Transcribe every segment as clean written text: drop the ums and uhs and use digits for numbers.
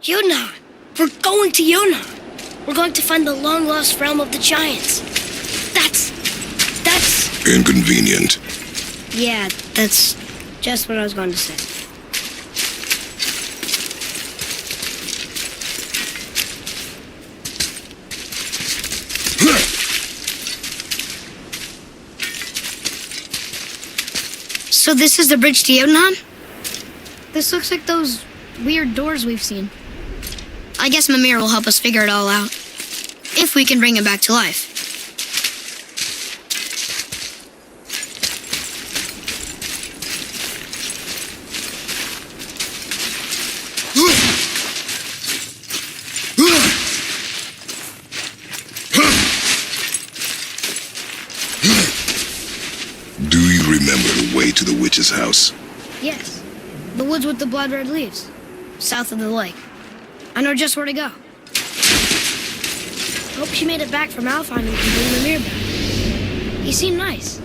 Jotunheim! We're going to Jotunheim! We're going to find the long-lost realm of the giants. That's... Inconvenient. Yeah, that's just what I was going to say. So this is the bridge to Jotunheim? This looks like those weird doors we've seen. I guess Mimir will help us figure it all out. If we can bring it back to life. Do you remember the way to the witch's house? Yes. The woods with the blood-red leaves. South of the lake. I know just where to go. Hope she made it back from Alfheim and can bring Mimir back. He seemed nice.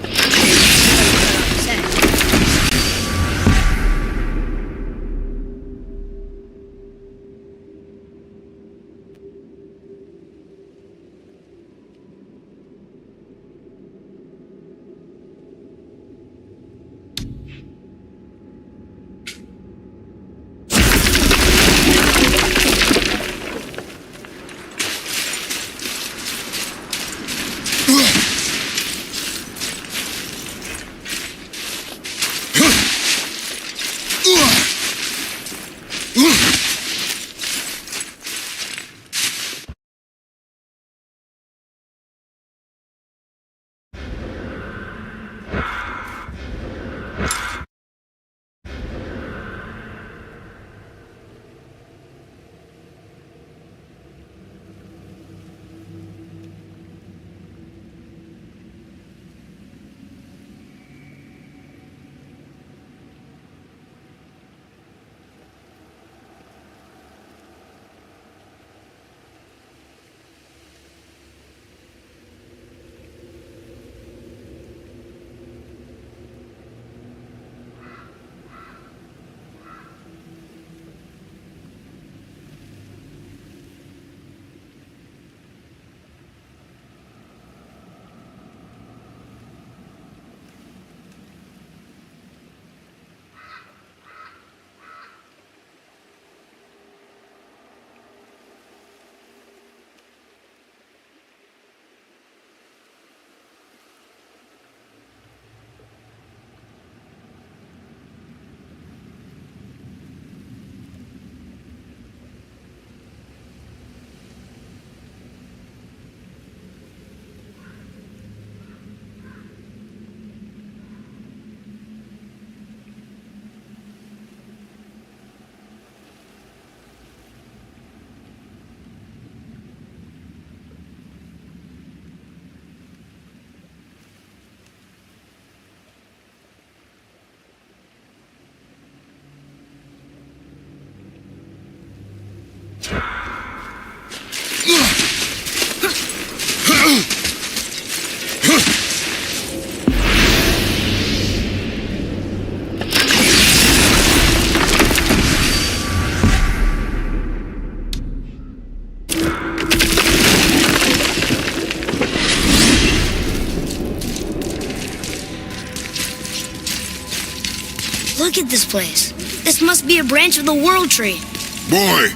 Look at this place. This must be a branch of the World Tree. Boy,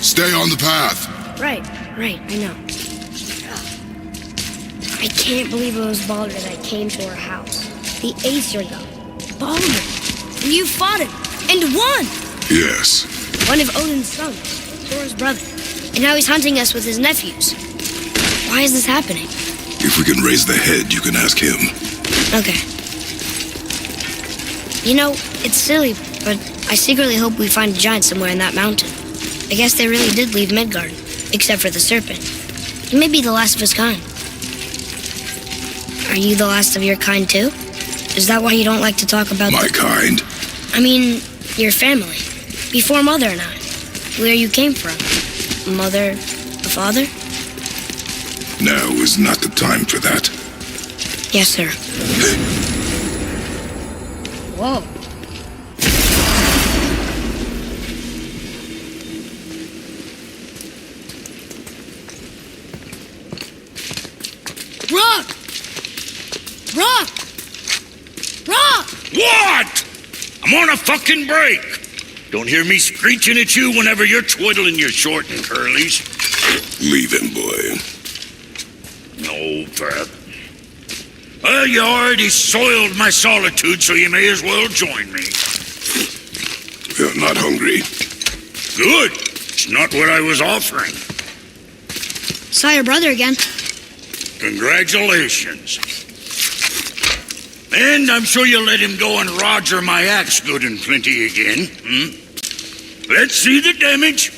stay on the path. Right, I know. I can't believe it was Baldur that came to our house. The Aesir god. Baldur. And you fought him. And won! Yes. One of Odin's sons. Thor's brother. And now he's hunting us with his nephews. Why is this happening? If we can raise the head, you can ask him. Okay. You know, it's silly, but I secretly hope we find a giant somewhere in that mountain. I guess they really did leave Midgard, except for the serpent. He may be the last of his kind. Are you the last of your kind, too? Is that why you don't like to talk about my kind? I mean, your family. Before Mother and I. Where you came from. Mother, a father? Now is not the time for that. Yes, sir. Whoa. Rock! Rock! Rock! What? I'm on a fucking break. Don't hear me screeching at you whenever you're twiddling your short and curlies. Leave him, boy. No, Pep. Well, you already soiled my solitude, so you may as well join me. We're not hungry. Good. It's not what I was offering. Saw your brother again. Congratulations. And I'm sure you'll let him go and roger my axe good and plenty again. Let's see the damage.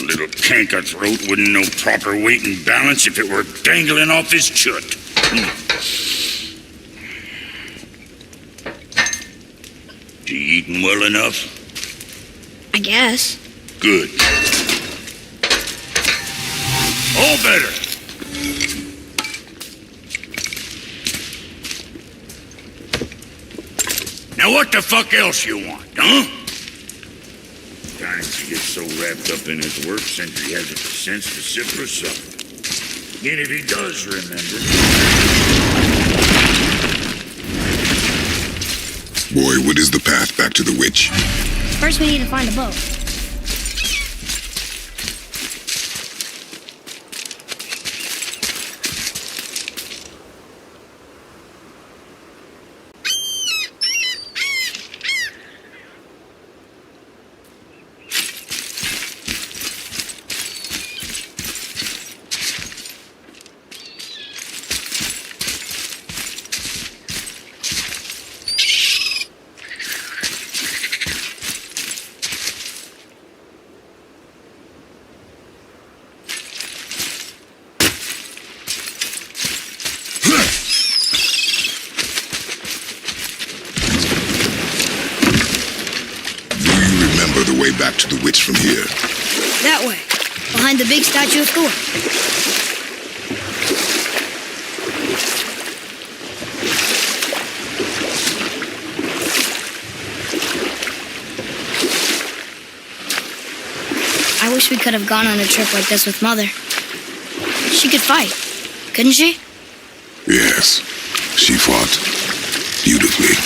Little canker throat wouldn't know proper weight and balance if it were dangling off his chut. You eating well enough? I guess. Good. All better. Now what the fuck else you want, huh? Times he gets so wrapped up in his work, Sentry hasn't the sense to sit for supper. And if he does remember... Boy, what is the path back to the witch? First we need to find a boat. The way back to the witch from here. That way. Behind the big statue of Thor. I wish we could have gone on a trip like this with Mother. She could fight, couldn't she? Yes, she fought beautifully.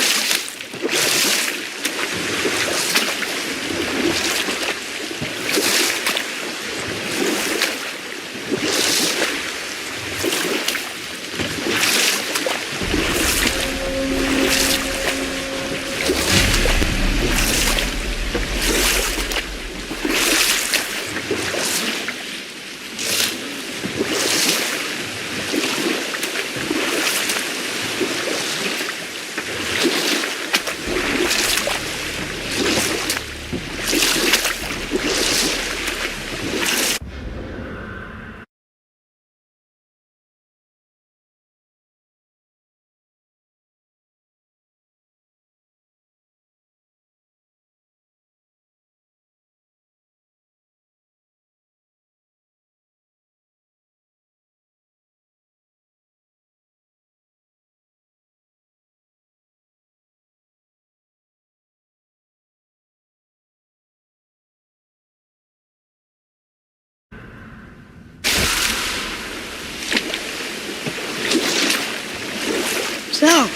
So,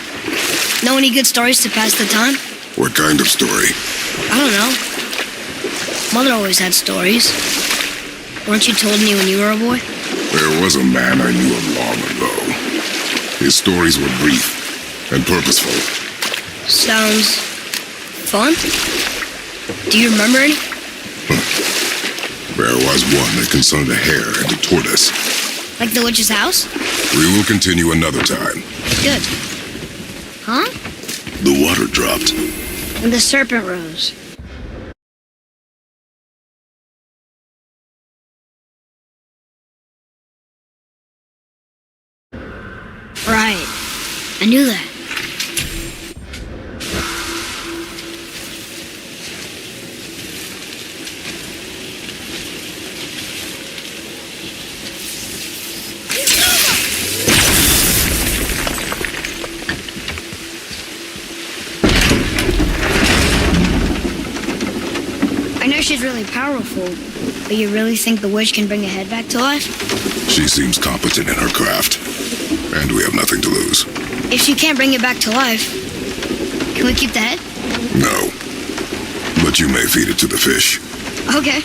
know any good stories to pass the time? What kind of story? I don't know. Mother always had stories. Weren't you told me when you were a boy? There was a man I knew of long ago. His stories were brief and purposeful. Sounds fun. Do you remember any? There was one that concerned a hare and a tortoise. Like the witch's house? We will continue another time. Good. Huh? The water dropped. And the serpent rose. Right. I knew that. is really powerful, but you really think the witch can bring a head back to life? She seems competent in her craft, and we have nothing to lose. If she can't bring it back to life, can we keep the head? No. But you may feed it to the fish. Okay.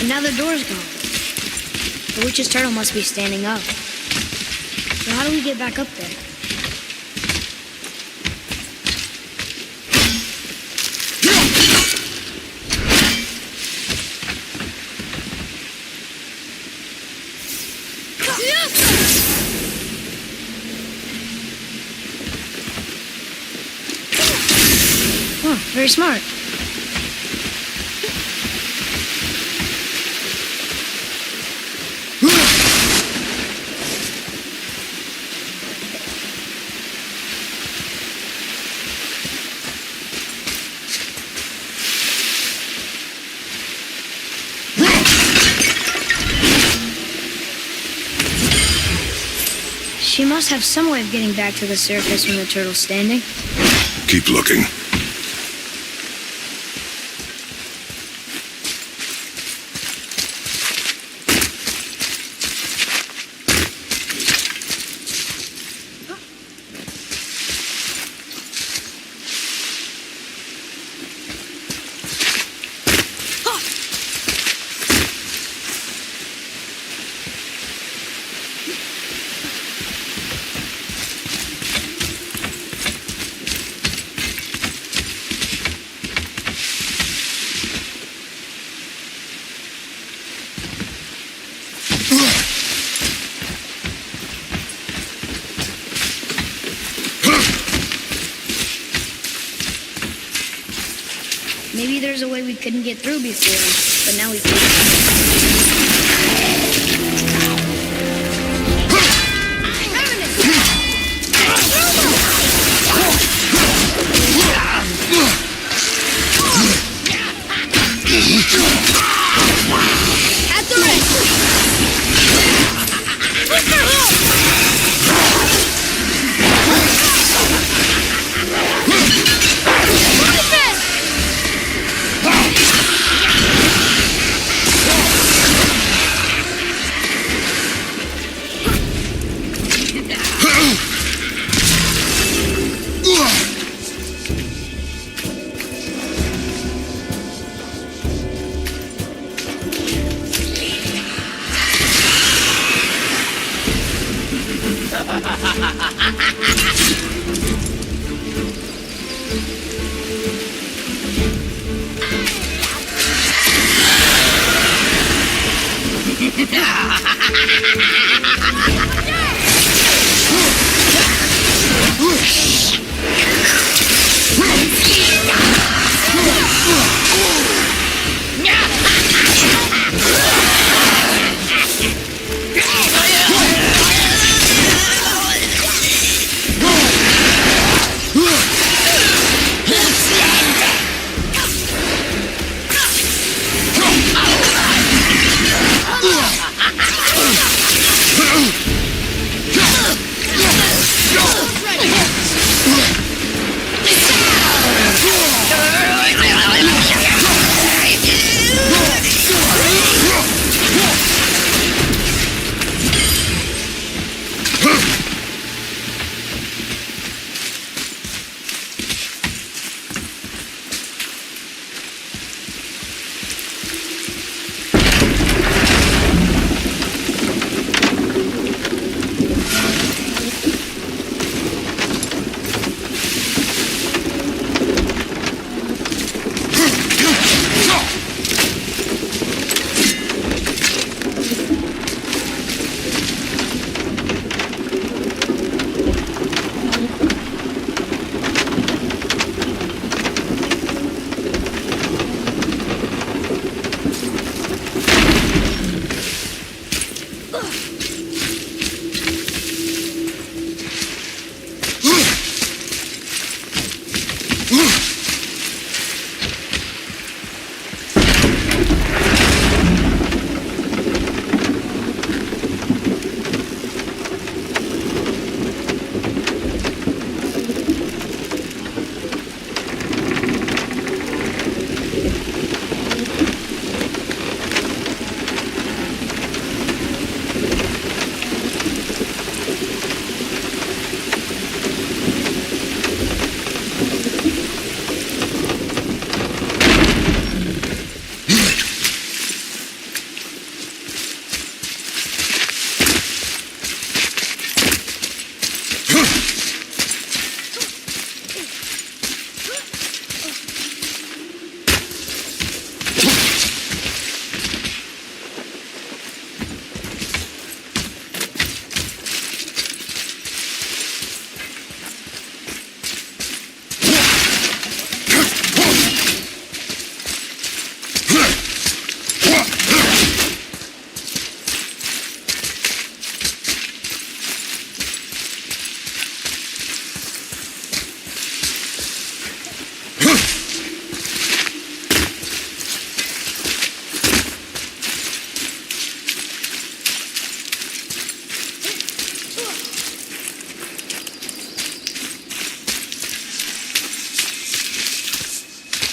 And now the door's gone. The witch's turtle must be standing up. So how do we get back up there? Oh, very smart. She must have some way of getting back to the surface when the turtle's standing. Keep looking. Maybe there's a way we couldn't get through before, but now we can. At the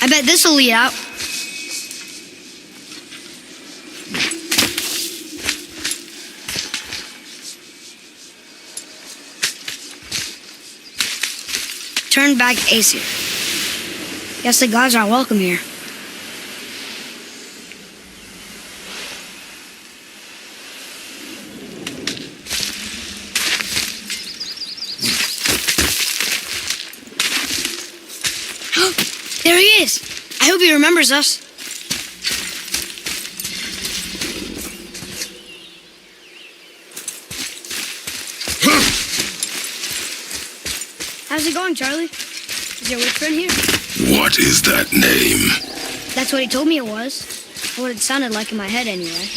I bet this'll lead out. Turn back Aesir. Guess the gods aren't welcome here. There he is. I hope he remembers us. How's it going, Charlie? Is your witch friend here? What is that name? That's what he told me it was. Or what it sounded like in my head, anyway.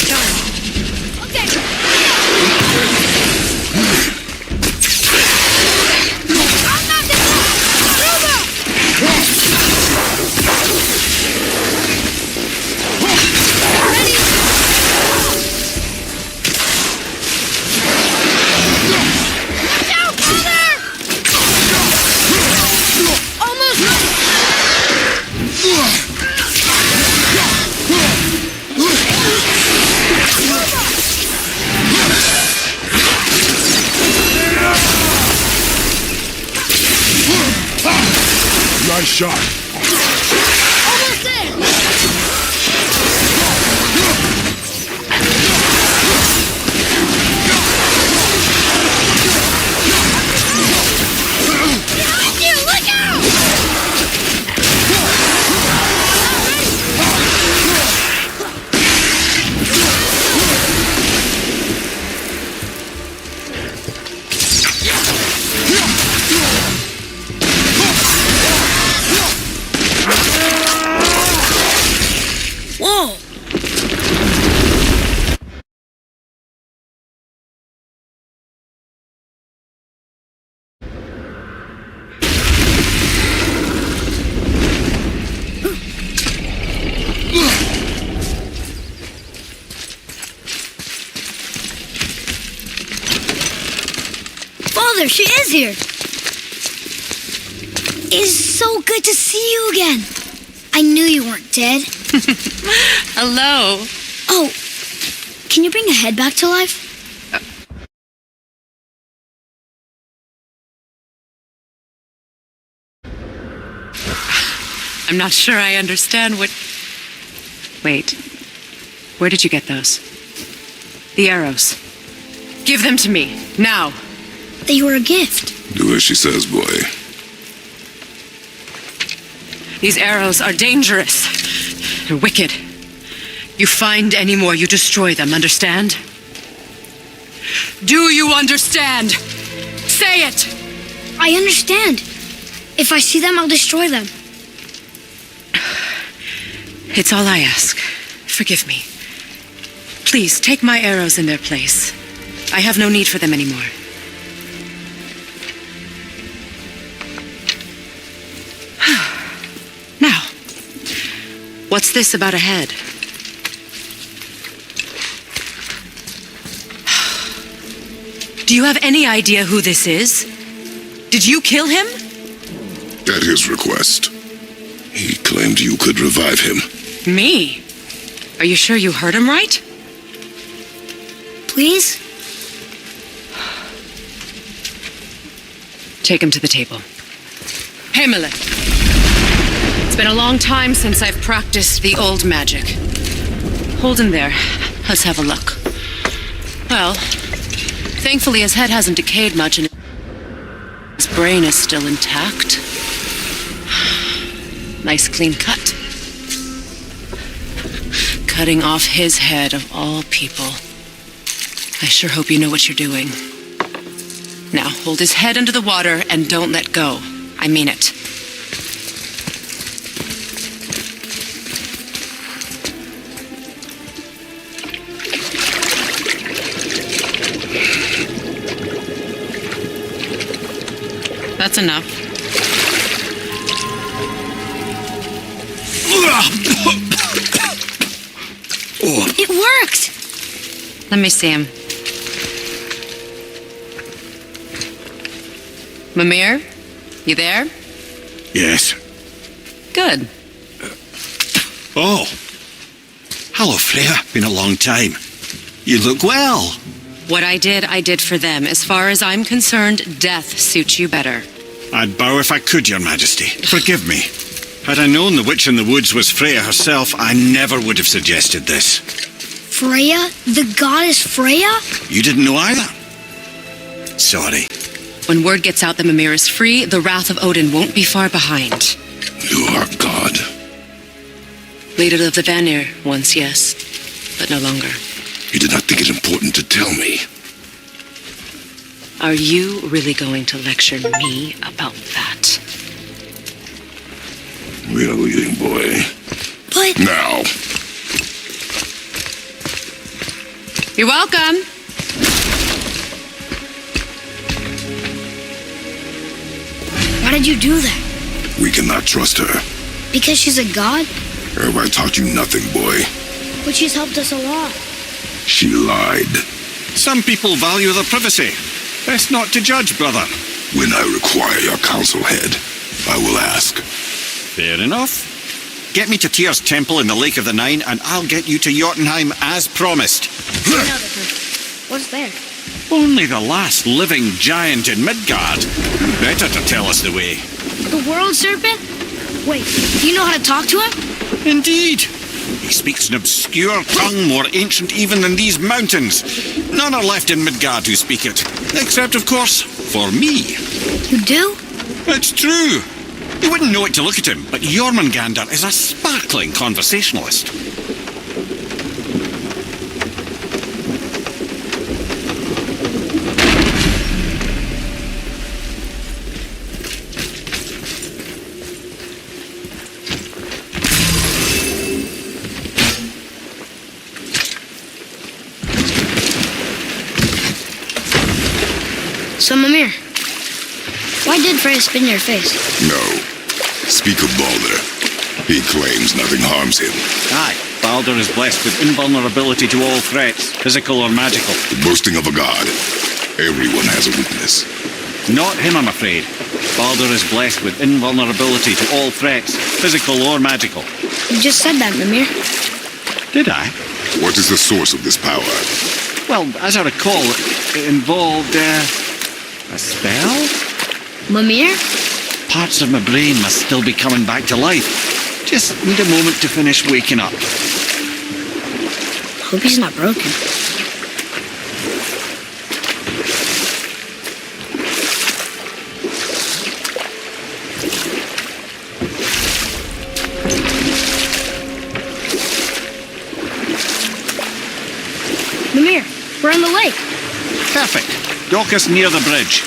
Charlie. Okay. Nice shot. Almost there. Behind you! Look out! Whoa! Father, she is here. It's so good to see you again. I knew you weren't dead. Hello. Oh, can you bring a head back to life? I'm not sure I understand what... Wait. Where did you get those? The arrows. Give them to me, now. They were a gift. Do as she says, boy. These arrows are dangerous. They're wicked. You find any more, you destroy them, understand? Do you understand? Say it! I understand. If I see them, I'll destroy them. It's all I ask. Forgive me. Please, take my arrows in their place. I have no need for them anymore. Now, what's this about a head? Do you have any idea who this is? Did you kill him? At his request. He claimed you could revive him. Me? Are you sure you heard him right? Please? Take him to the table. Himmele. It's been a long time since I've practiced the old magic. Hold him there. Let's have a look. Well, thankfully his head hasn't decayed much and his brain is still intact. Nice clean cut. Cutting off his head of all people. I sure hope you know what you're doing. Now, hold his head under the water and don't let go. I mean it. That's enough. It worked! Let me see him. Mimir? You there? Yes. Good. Oh. Hello, Freya. Been a long time. You look well. What I did for them. As far as I'm concerned, death suits you better. I'd bow if I could, Your Majesty. Forgive me. Had I known the witch in the woods was Freya herself, I never would have suggested this. Freya? The goddess Freya? You didn't know either? Sorry. When word gets out that Mimir is free, the wrath of Odin won't be far behind. You are God. Leader of the Vanir, once, yes, but no longer. You did not think it important to tell me. Are you really going to lecture me about that? We are leaving, boy. But... Now. You're welcome. Why did you do that? We cannot trust her. Because she's a god? Have I taught you nothing, boy? But she's helped us a lot. She lied. Some people value their privacy. Best not to judge, brother. When I require your council head, I will ask. Fair enough. Get me to Tyr's temple in the Lake of the Nine, and I'll get you to Jotunheim as promised. What's there? Only the last living giant in Midgard. Better to tell us the way. The world serpent? Wait, do you know how to talk to him? Indeed. He speaks an obscure tongue more ancient even than these mountains. None are left in Midgard who speak it. Except, of course, for me. You do? It's true. You wouldn't know it to look at him, but Jormungandr is a sparkling conversationalist. So, Mimir, why did Freya spit in your face? No. Speak of Baldur. He claims nothing harms him. Aye, Baldur is blessed with invulnerability to all threats, physical or magical. The boasting of a god. Everyone has a weakness. Not him, I'm afraid. Baldur is blessed with invulnerability to all threats, physical or magical. You just said that, Mimir. Did I? What is the source of this power? Well, as I recall, it involved, a spell? Mimir? Parts of my brain must still be coming back to life. Just need a moment to finish waking up. Hope he's not broken. Mimir, we're on the lake. Perfect. Dock us near the bridge.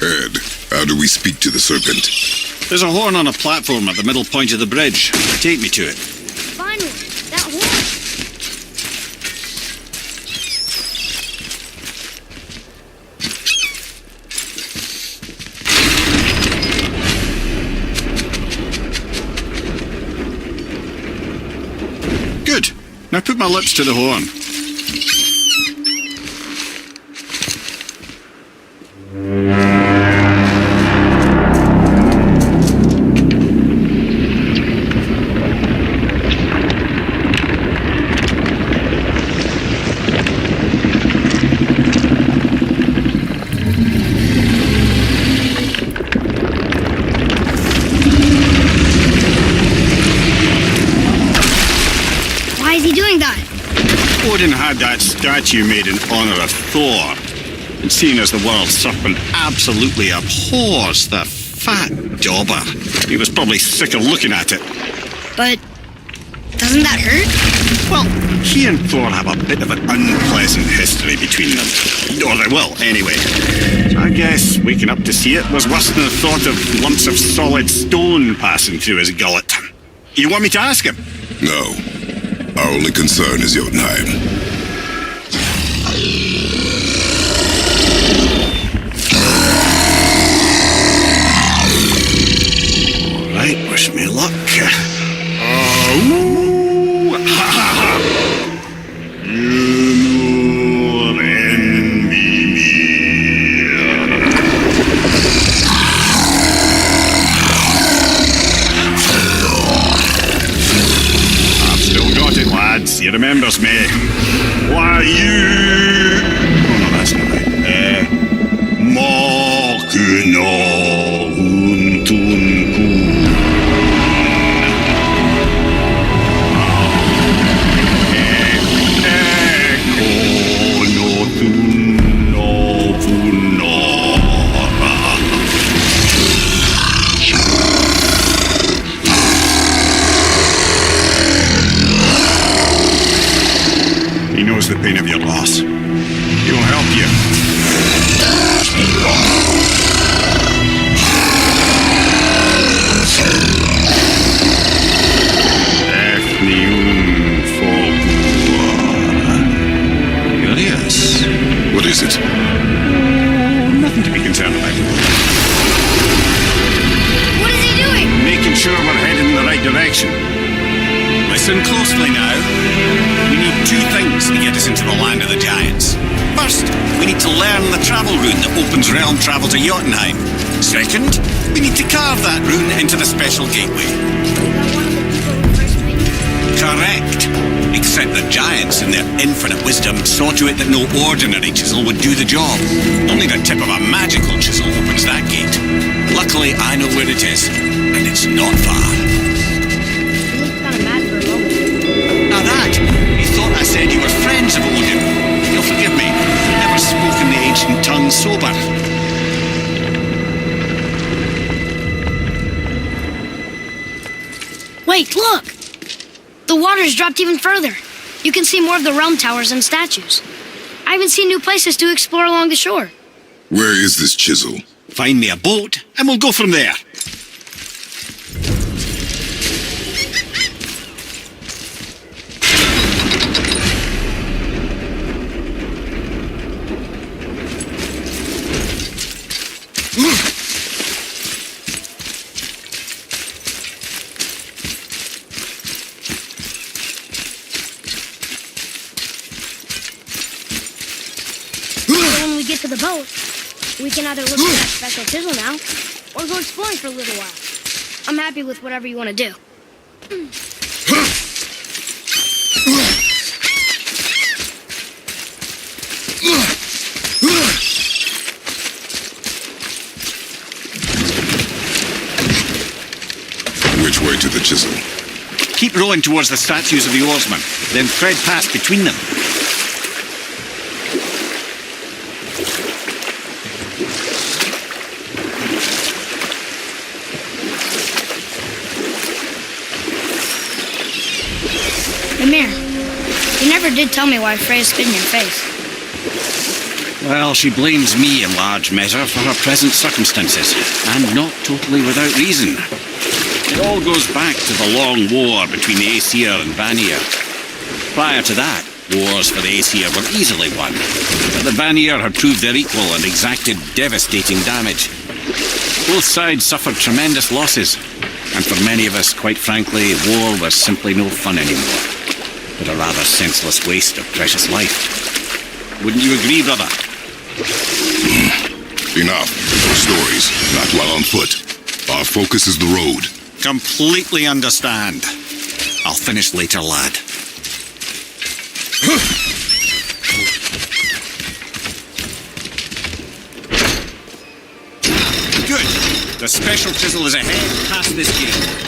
Ed, how do we speak to the serpent? There's a horn on a platform at the middle point of the bridge. Take me to it. Finally, that horn. Good. Now put my lips to the horn. Why is he doing that? Odin had that statue made in honor of Thor. And seeing as the world serpent absolutely abhors the fat dauber, he was probably sick of looking at it. But doesn't that hurt? Well, he and Thor have a bit of an unpleasant history between them. Or they will, anyway. So I guess waking up to see it was worse than the thought of lumps of solid stone passing through his gullet. You want me to ask him? No. Our only concern is Jotunheim. Oh, no, that's not right. Makuna Huntunku. He knows the pain of your loss. He'll help you. Curious. What is it? Nothing to be concerned about. What is he doing? Making sure we're heading in the right direction. Listen closely now. We need two things to get us into the land of the giants. First, we need to learn the travel rune that opens realm travel to Jotunheim. Second, we need to carve that rune into the special gateway. Correct. Except the giants, in their infinite wisdom, saw to it that no ordinary chisel would do the job. Only the tip of a magical chisel opens that gate. Luckily, I know where it is, and it's not far. He looked kind of mad for a moment. Now that, you thought I said you were friends of Odin. You'll forgive me. I've never spoken the ancient tongue sober. Wait, look! The water's dropped even further. You can see more of the realm towers and statues. I even see new places to explore along the shore. Where is this chisel? Find me a boat, and we'll go from there. So when we get to the boat, we can either look for that special chisel now, or go exploring for a little while. I'm happy with whatever you want to do. Which way to the chisel? Keep rowing towards the statues of the oarsmen, then thread past between them. Ymir, you never did tell me why Freya spit in your face. Well, she blames me in large measure for her present circumstances, and not totally without reason. It all goes back to the long war between the Aesir and Vanir. Prior to that, wars for the Aesir were easily won, but the Vanir had proved their equal and exacted devastating damage. Both sides suffered tremendous losses, and for many of us, quite frankly, war was simply no fun anymore, but a rather senseless waste of precious life. Wouldn't you agree, brother? Enough. Stories, not while on foot. Our focus is the road. Completely understand. I'll finish later, lad. Good. The special chisel is ahead past this gate.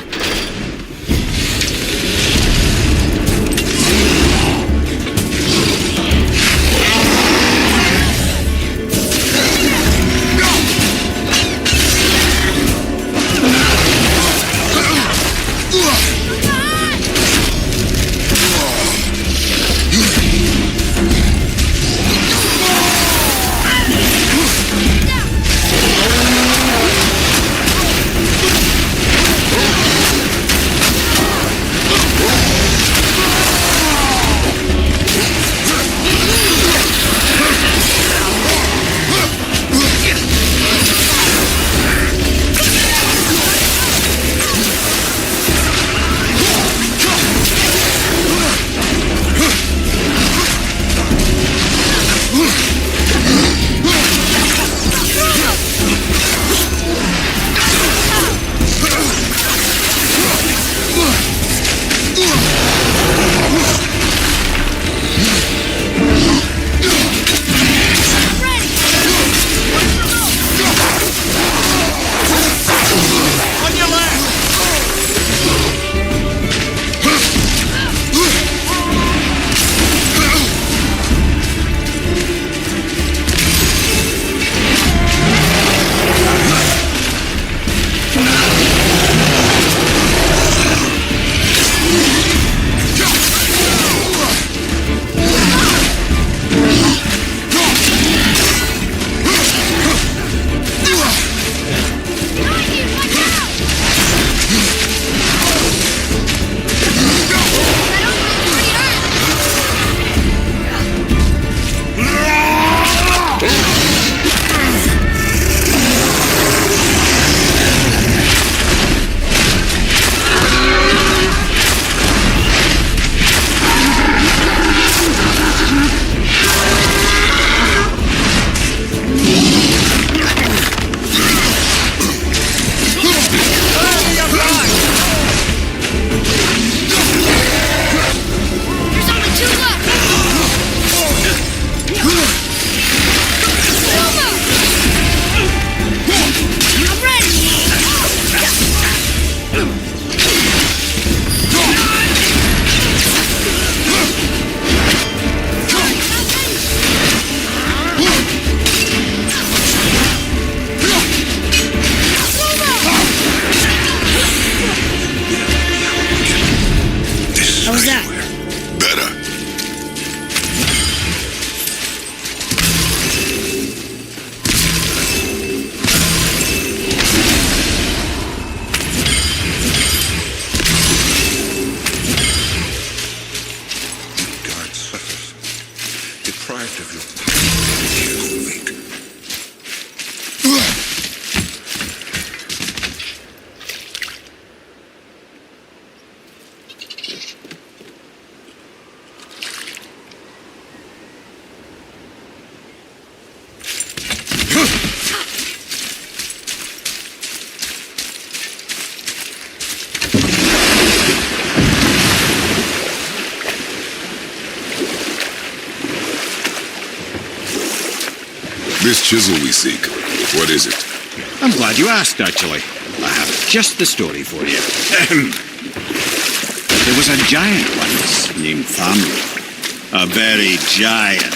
There's only two left. I'm ready. How was that? Better. God suffers, deprived of your power. Weak. This chisel we seek, what is it? I'm glad you asked, actually. I have just the story for you. There was a giant once named Thamur. A very giant,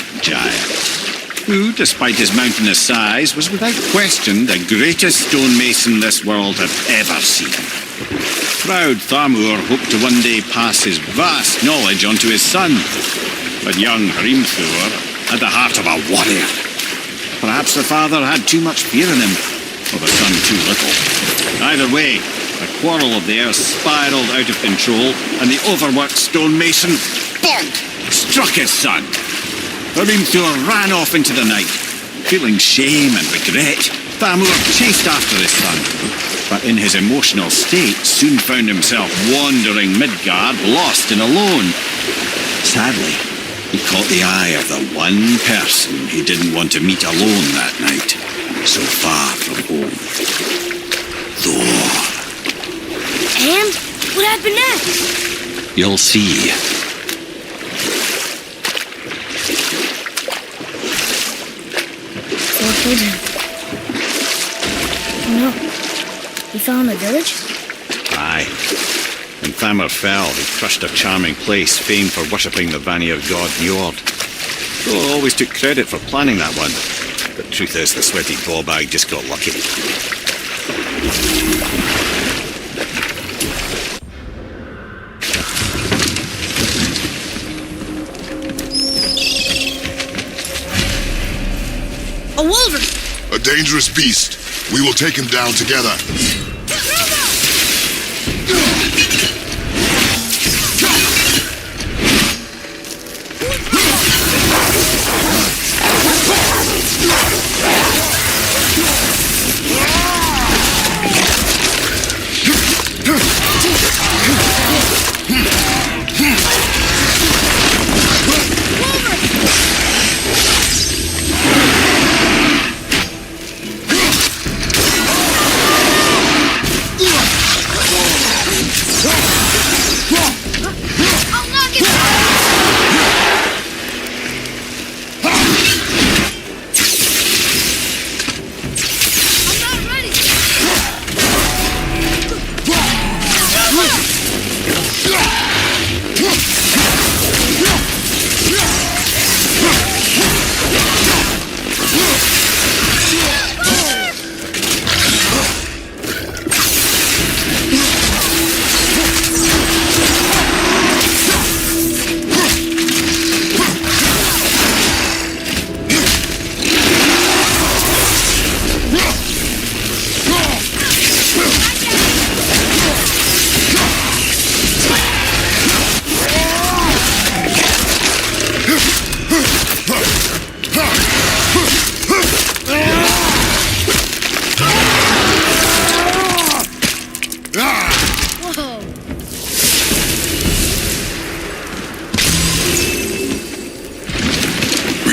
who, despite his mountainous size, was without question the greatest stonemason this world had ever seen. Proud Thamur hoped to one day pass his vast knowledge onto his son. But young Hrimthur had the heart of a warrior. Perhaps the father had too much fear in him, or the son too little. Either way, a quarrel of theirs spiraled out of control, and the overworked stonemason, bonk, struck his son. Hrimthur ran off into the night. Feeling shame and regret, Thamur chased after his son, but in his emotional state soon found himself wandering Midgard, lost and alone. Sadly, he caught the eye of the one person he didn't want to meet alone that night, so far from home. Thor. And what happened next? You'll see. Thor killed him. Oh no. He fell in the village? Aye. When Thamur fell, he crushed a charming place famed for worshipping the Vanir god Njord. Thor always took credit for planning that one. But truth is, the sweaty ballbag just got lucky. A wolverine! A dangerous beast. We will take him down together.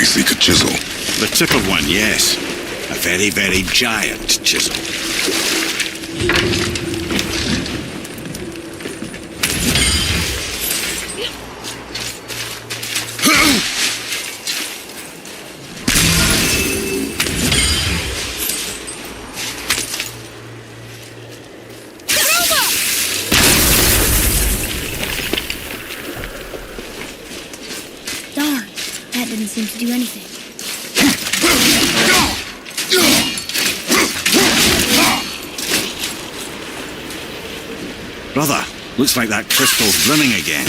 seek a chisel. The tip of one, yes. A very, very giant chisel. Darn, that didn't seem to do anything. Brother, looks like that crystal's brimming again.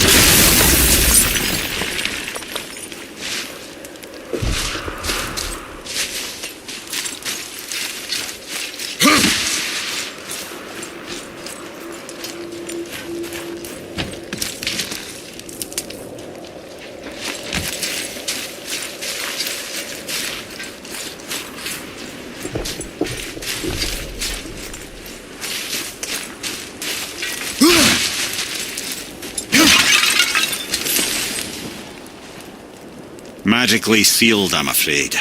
Magically sealed, I'm afraid.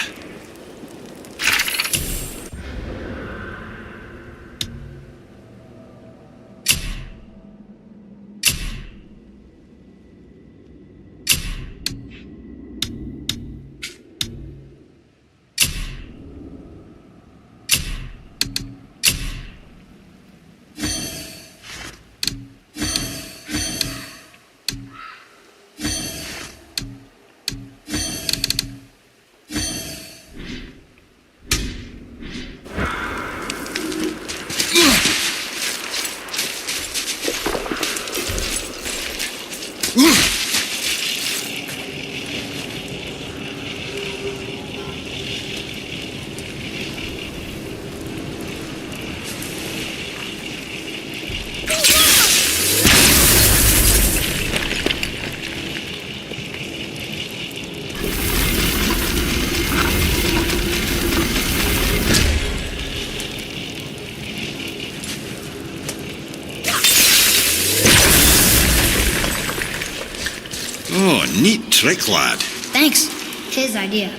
Oh, neat trick, lad. Thanks. His idea.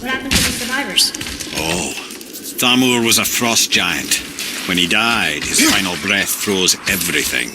What happened to the survivors? Oh, Thamur was a frost giant. When he died, his final breath froze everything.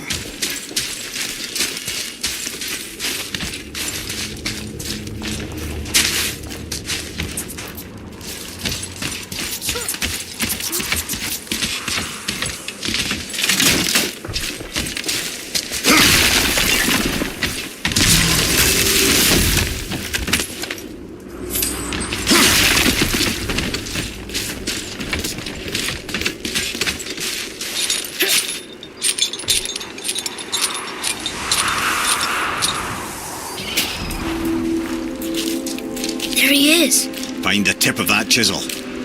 There he is. Find the tip of that chisel.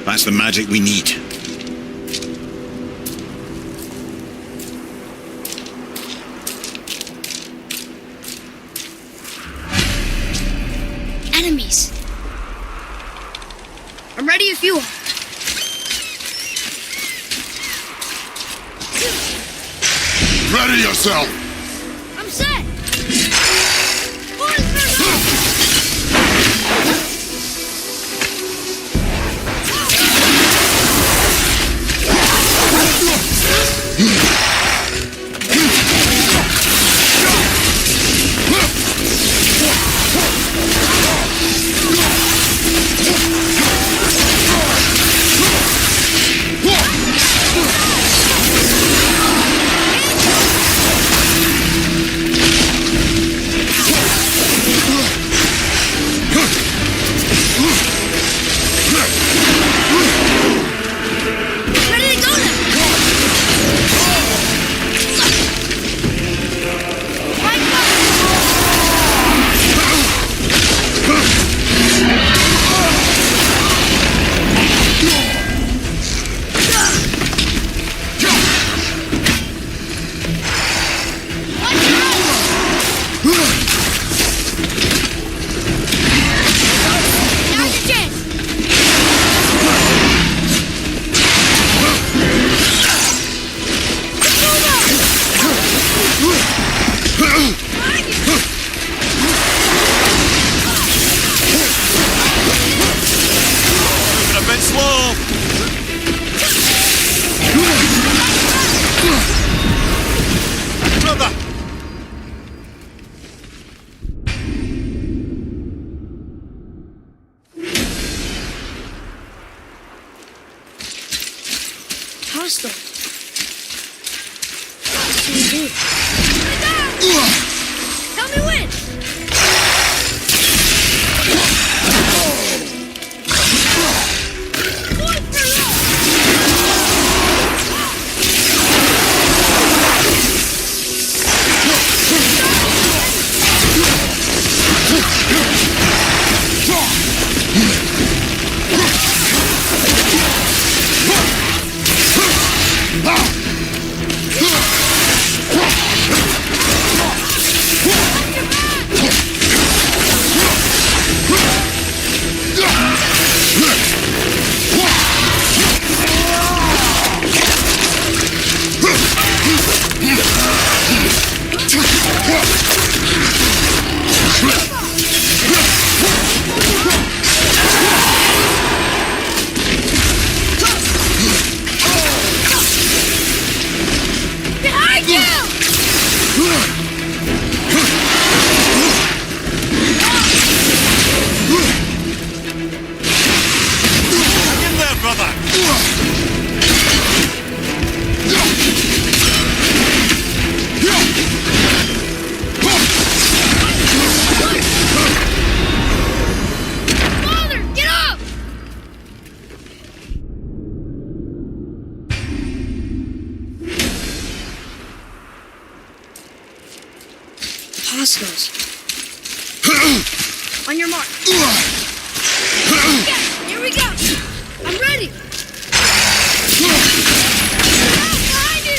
That's the magic we need. Enemies. I'm ready if you are. Ready yourself! I'm set. hostile. Tell me when. Hostiles. On your mark. Yeah, here we go. I'm ready. Behind you.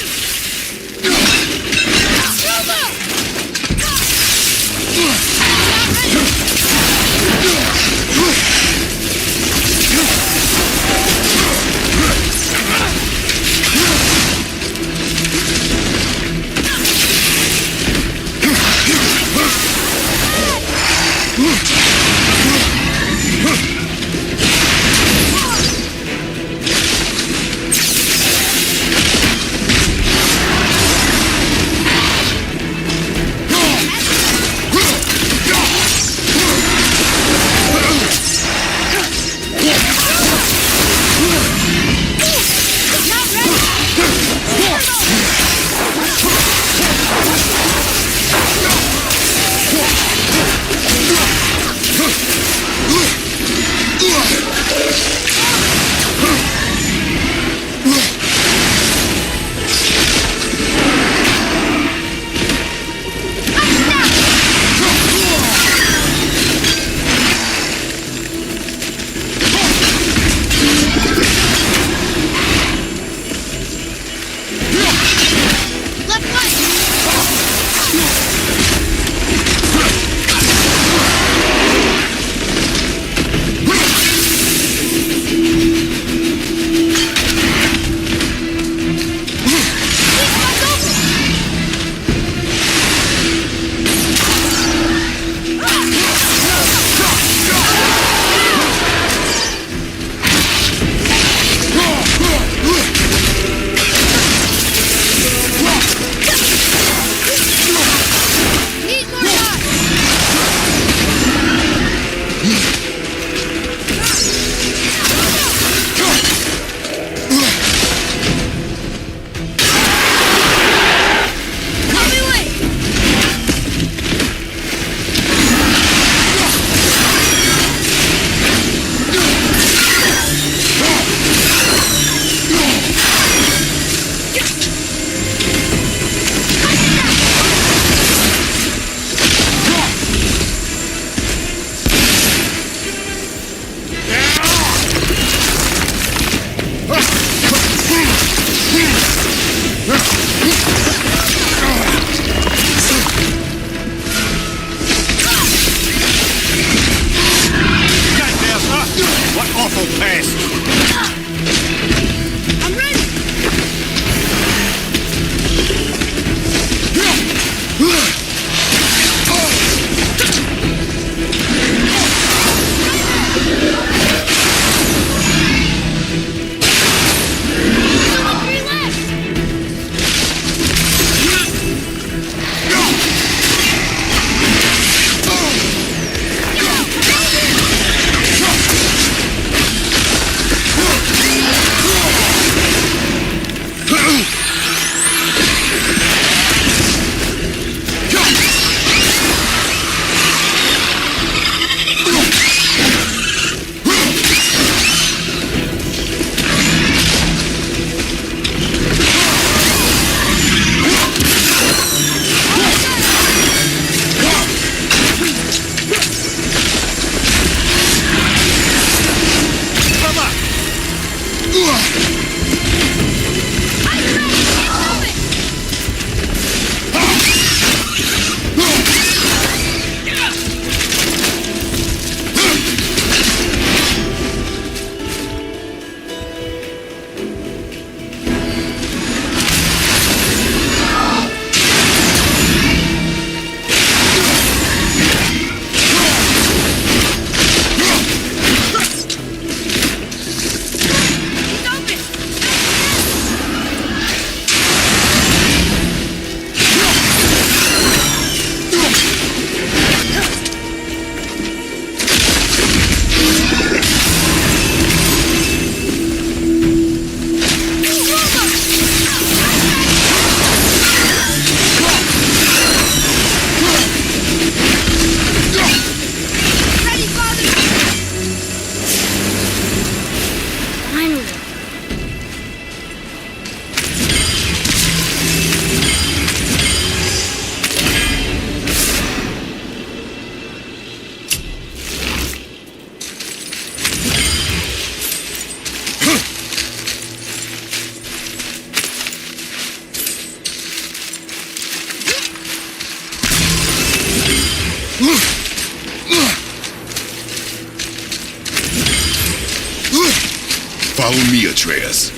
Follow me, Atreus.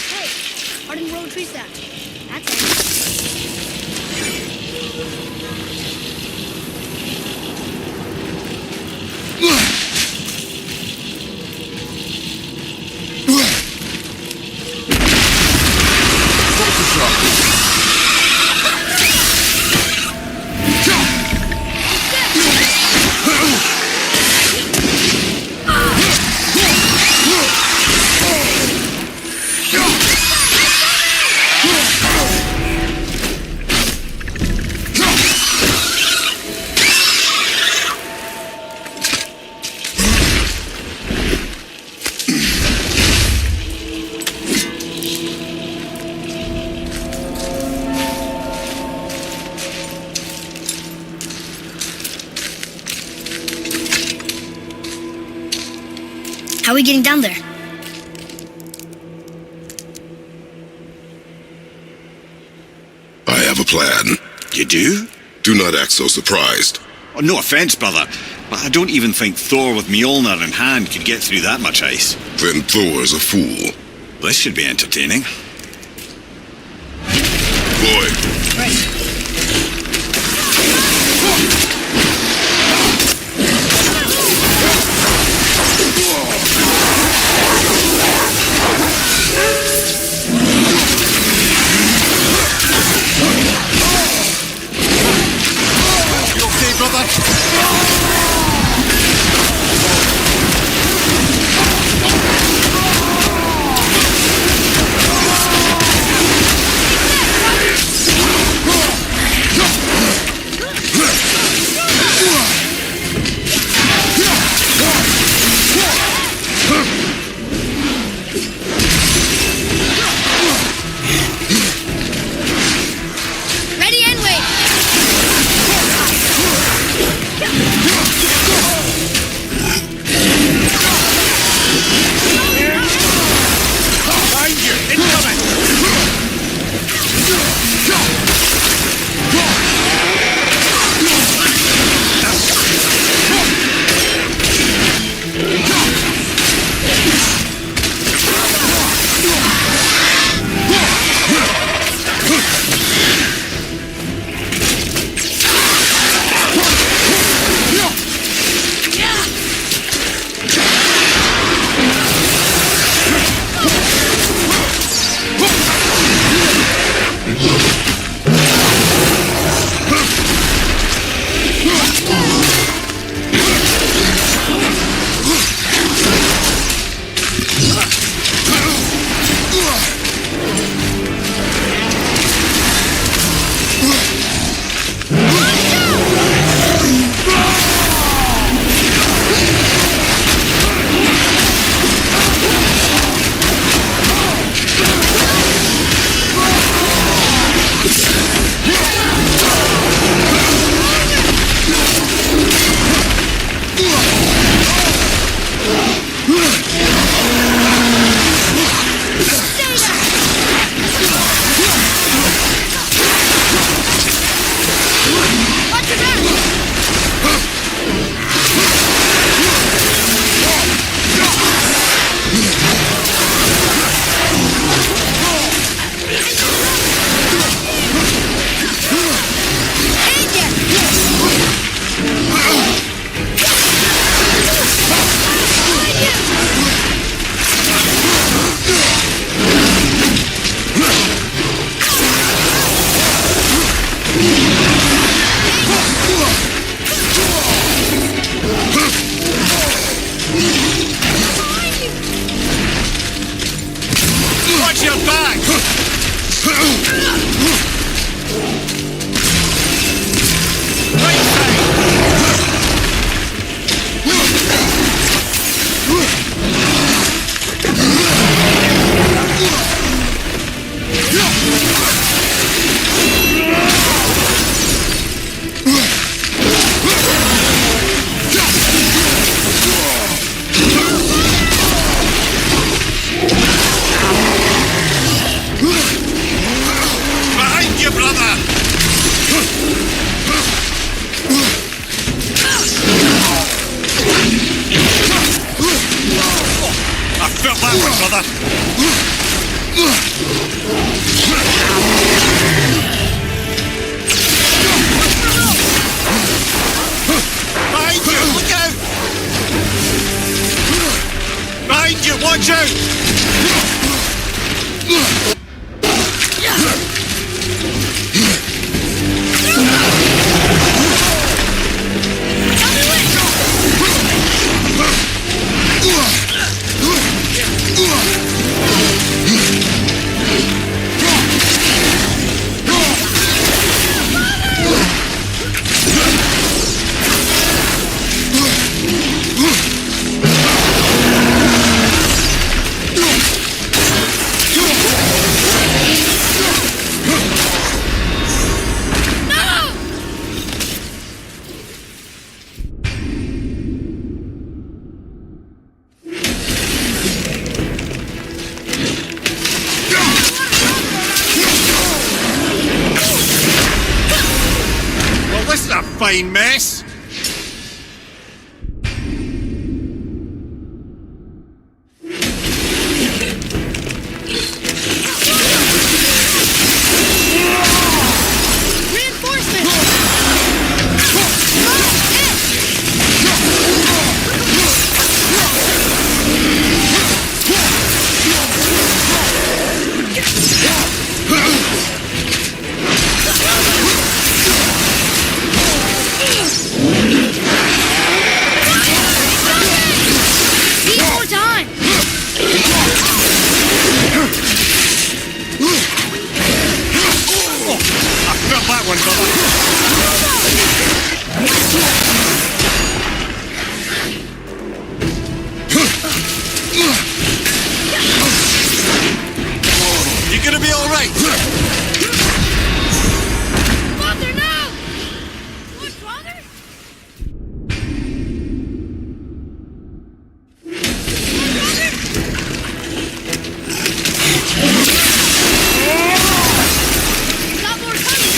Hey, Arden Road tree stack. That's it. How are we getting down there? I have a plan. You do? Do not act so surprised. Oh, no offense, brother, but I don't even think Thor with Mjolnir in hand could get through that much ice. Then Thor's a fool. This should be entertaining. Boy, You okay, brother? Ready and wait. Watch your back! Right side! Behind you! Look out! Behind you! Watch out! Well, this is a fine mess. Need more time. I felt that one, brother. You gonna be all right? Father, no! What, Father? Got more coming!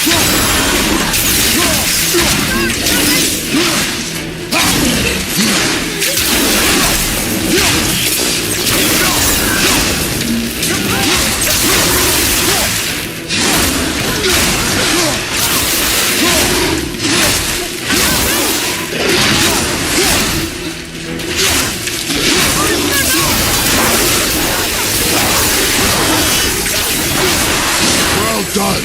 Well done.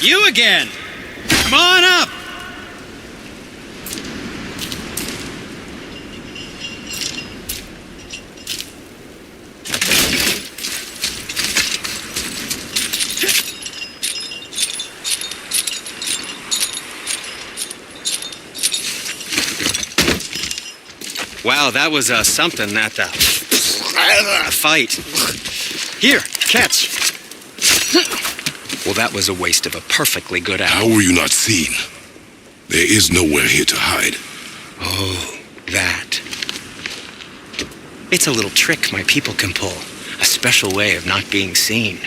You again! Come on up! Wow, that was something, that fight. Here, catch. Well, that was a waste of a perfectly good How hour. were you not seen? There is nowhere here to hide. Oh, that. It's a little trick my people can pull. A special way of not being seen.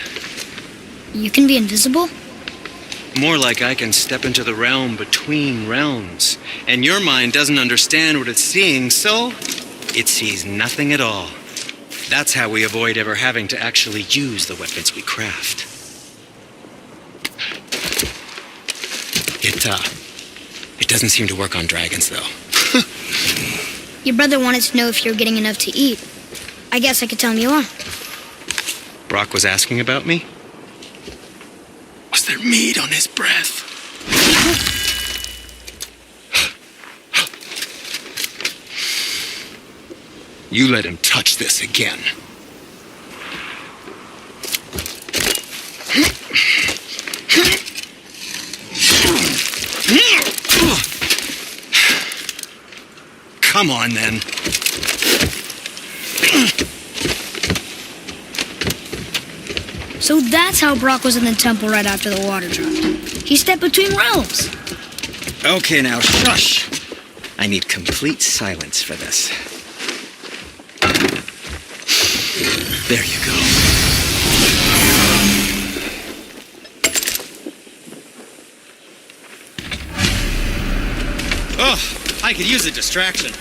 You can be invisible? More like I can step into the realm between realms. And your mind doesn't understand what it's seeing, so it sees nothing at all. That's how we avoid ever having to actually use the weapons we craft. It doesn't seem to work on dragons, though. Your brother wanted to know if you're getting enough to eat. I guess I could tell him you are. Brock was asking about me? Was there meat on his breath? You let him touch this again. Come on, then. So that's how Brock was in the temple right after the water dropped. He stepped between realms. Okay, now shush. I need complete silence for this. There you go. Oh, I could use a distraction.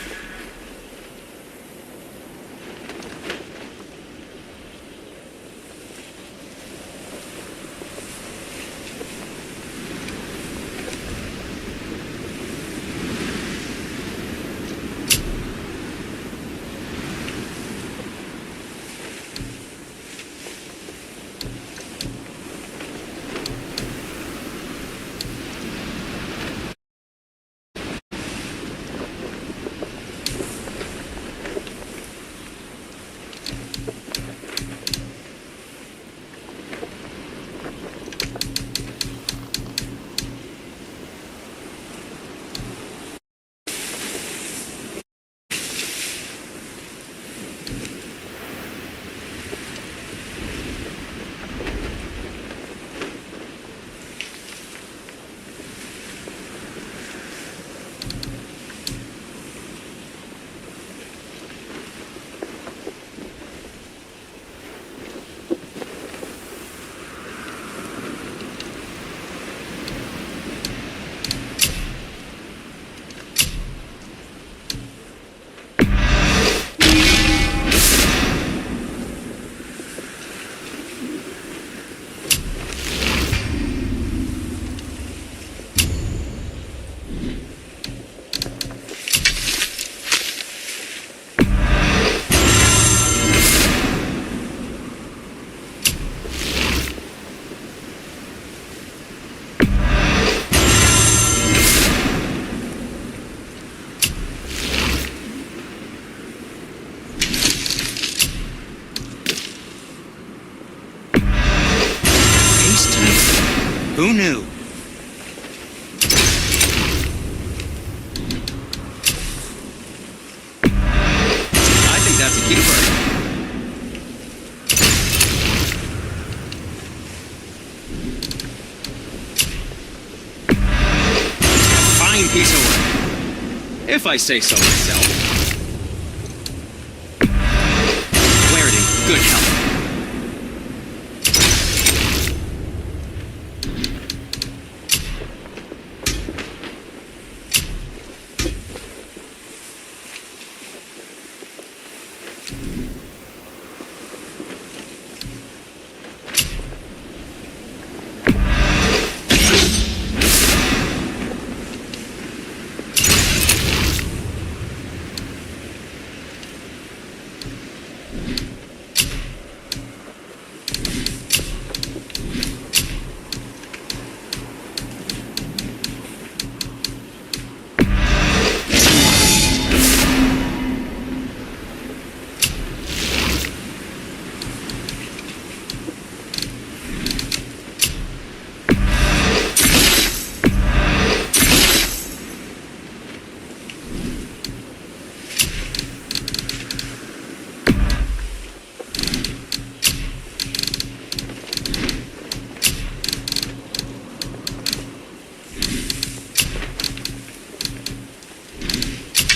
Who knew? I think that's a keeper. Fine piece of work, if I say so myself. Clarity, good health.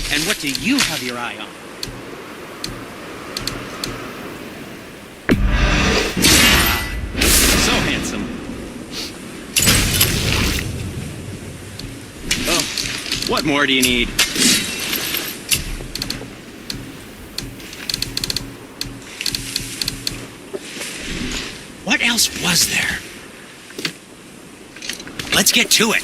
And what do you have your eye on? So handsome. Oh, what more do you need? What else was there? Let's get to it.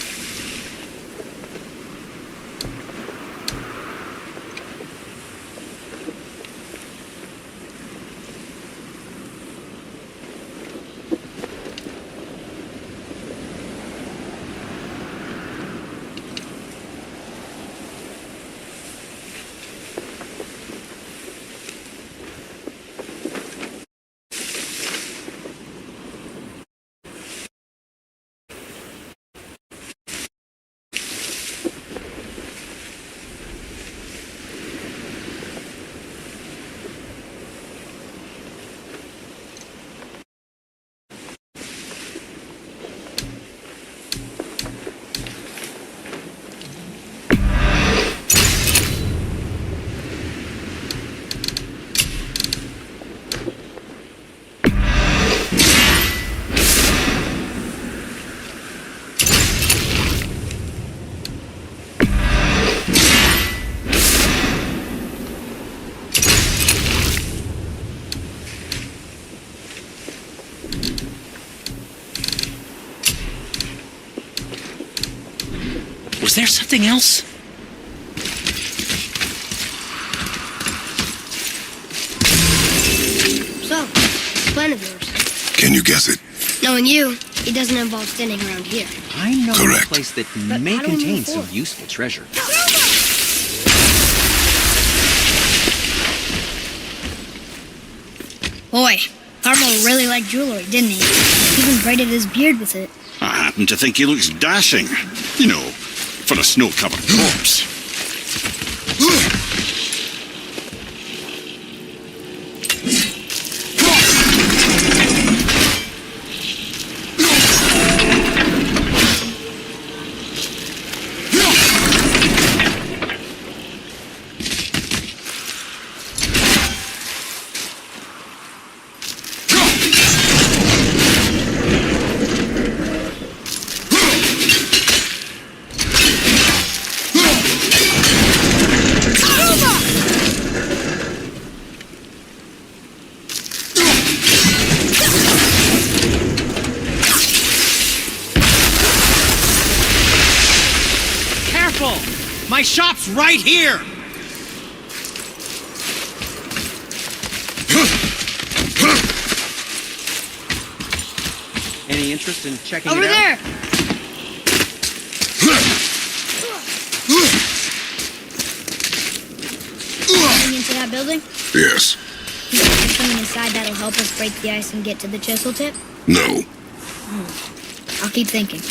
Was there something else? So, plan of yours. Can you guess it? Knowing you, it doesn't involve standing around here. I know Correct. a place that But may how do we contain move some forward? useful treasure. Boy, Carmel really liked jewelry, didn't he? Even braided his beard with it. I happen to think he looks dashing. You know, for a snow-covered corpse. Careful! My shop's right here! Any interest in checking Over it out? there! Going into that building? Yes. You think there's something inside that'll help us break the ice and get to the chisel tip? No. I'll keep thinking.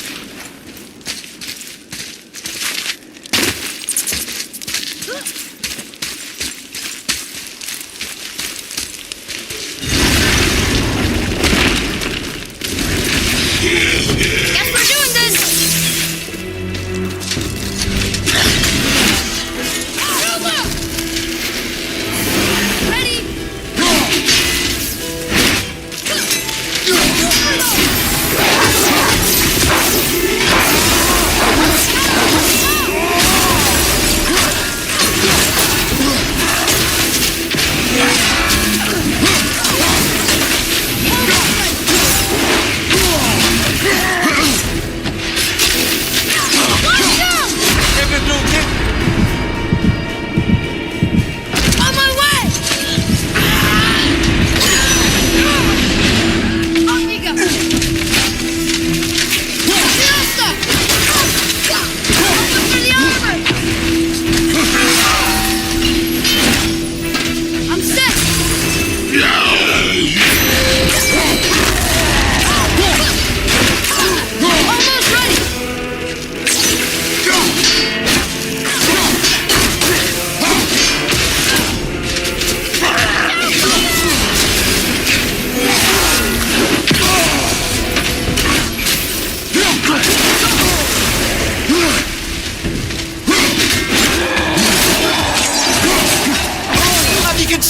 Guess we're doing this! Ready?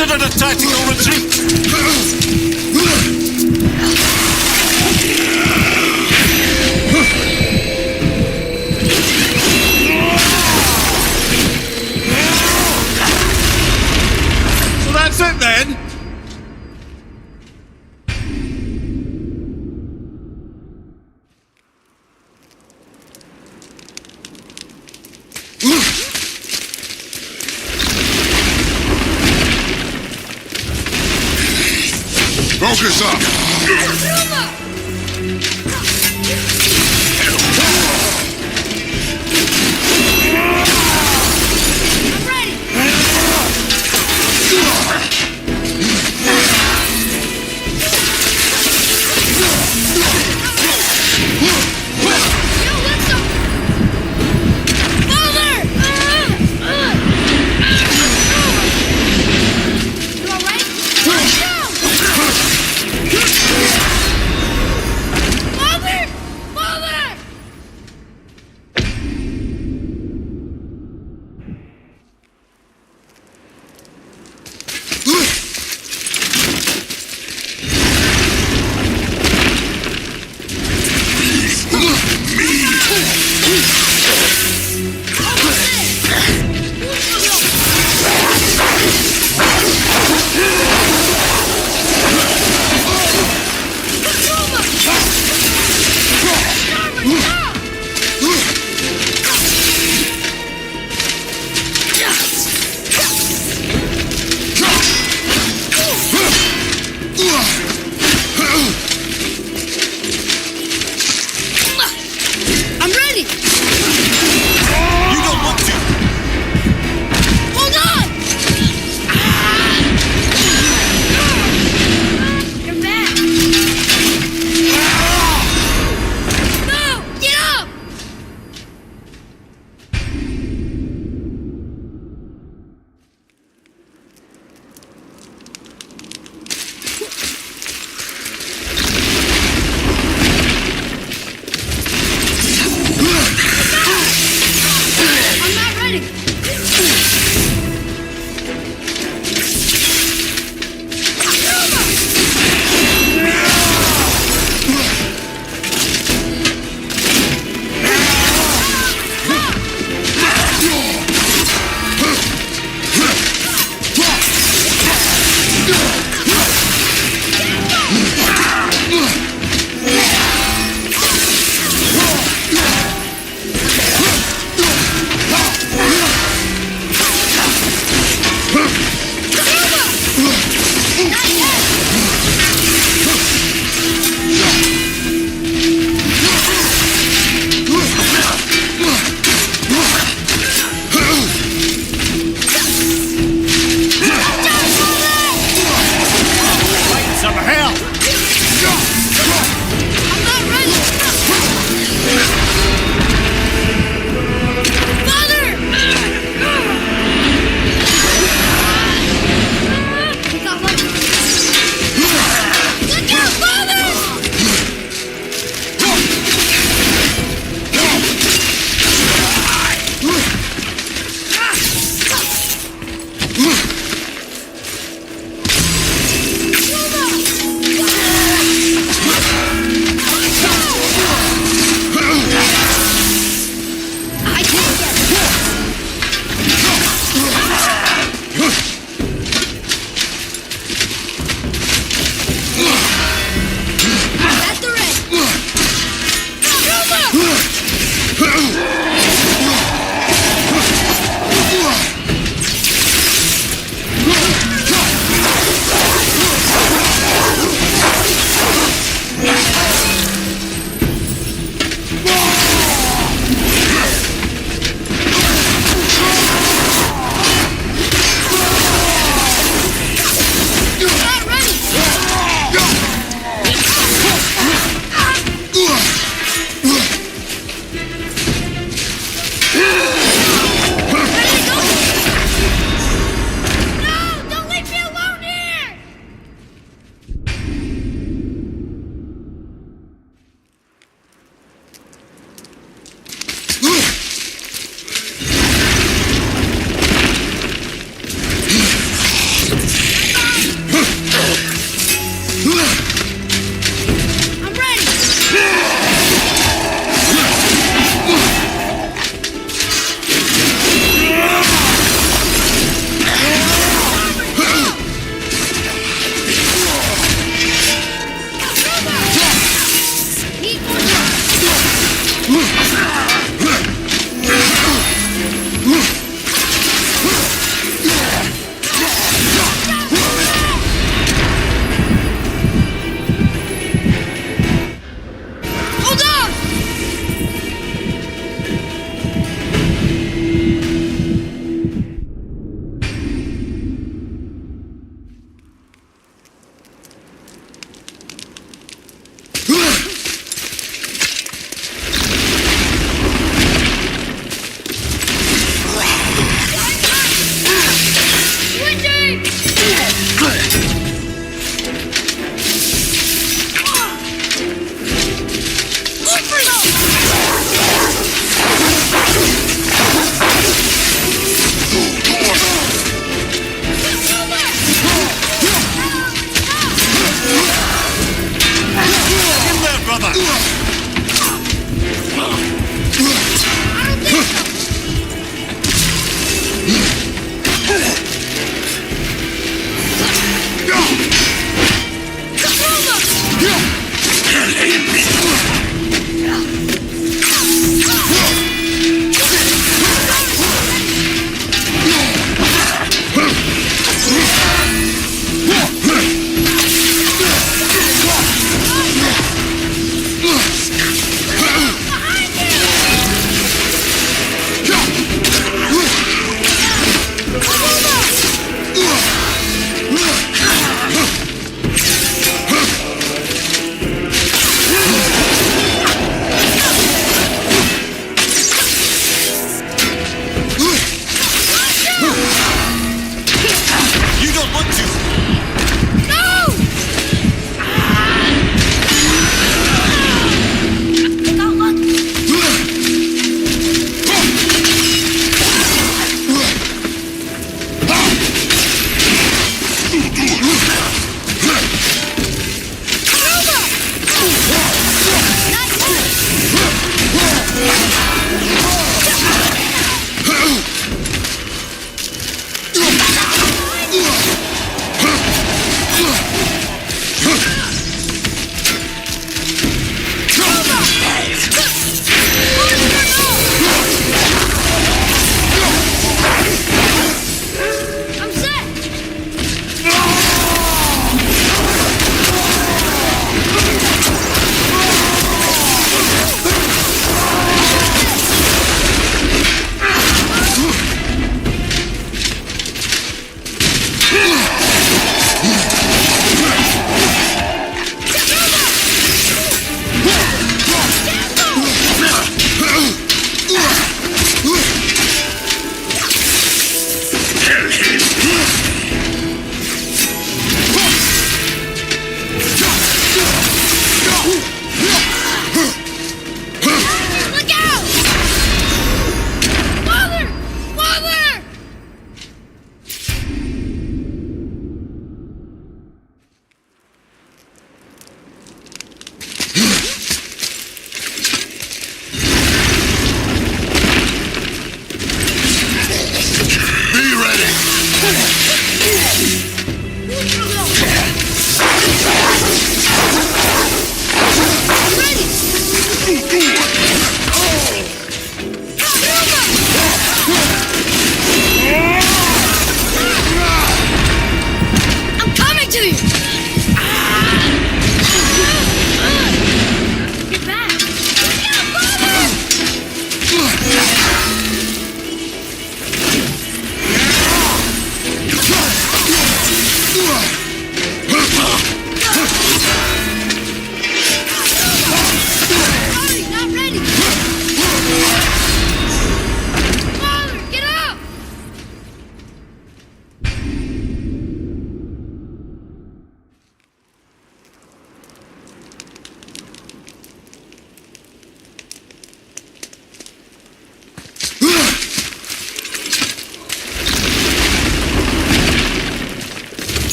considered a tactical retreat. So that's it then? Focus up!